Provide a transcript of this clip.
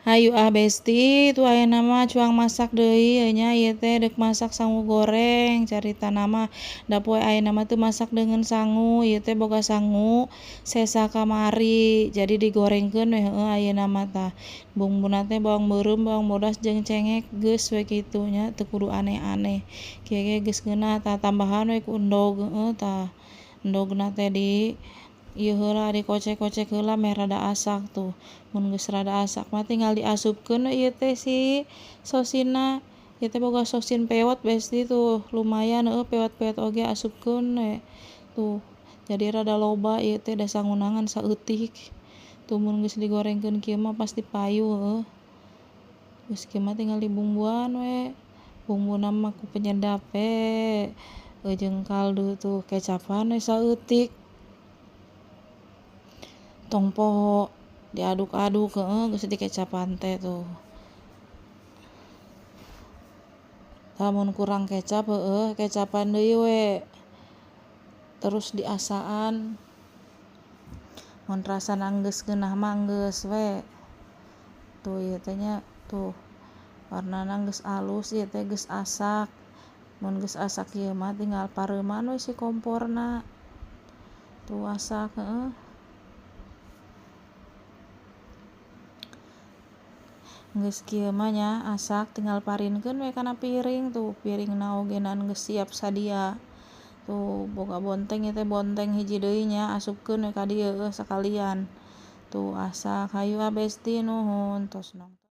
Hayu besti tu ayeuna mah cuang masak deui nya ieu teh deuk masak sangu goreng carita nama da poe ayeuna mah teu masak dengan sangu ieu teh boga sangu sesa kamari jadi digorengkeun we heueuh ayeuna mah tah bumbuna teh bawang beureum bawang bodas jeung cengek geus we kitu nya teu kudu aneh-aneh kieu ge geus geunah tah tambahan we ku endog tah endogna teh di ieu heula dikocek-kocek heula meh rada asak tuh mun geus rada asak mah tinggal diasupkeun we ieu teh si sosina ieu teh boga sosin pewot besti tuh lumayan pewot-pewot oge asupkeun we tuh jadi rada loba ieu teh da sangunangan saeutik tuh mun geus digorengkeun kieu mah pasti payu geus kieu mah tinggal dibumbuan we bumbuna mah ku penyedap jeung kaldu tuh kecapan we saeutik tong poho diaduk-aduk geus dikecapan teh tuh lamun kurang kecap kecapan deui we terus diasaan mun rasana geus geunah mah geus we tuh ieu teh nya tuh warnana geus alus ieu teh geus asak mun geus asak ieu mah tinggal pareuman we si komporna tuh asak geus kieu mah nya asak tinggal parinkeun we kana piring tuh piringna ogenan geus siap sadia tuh boga bonteng ieu teh bonteng hiji deui nya asupkeun we ka dieu sakalian tuh asak hayu besti nuhun tos nongton.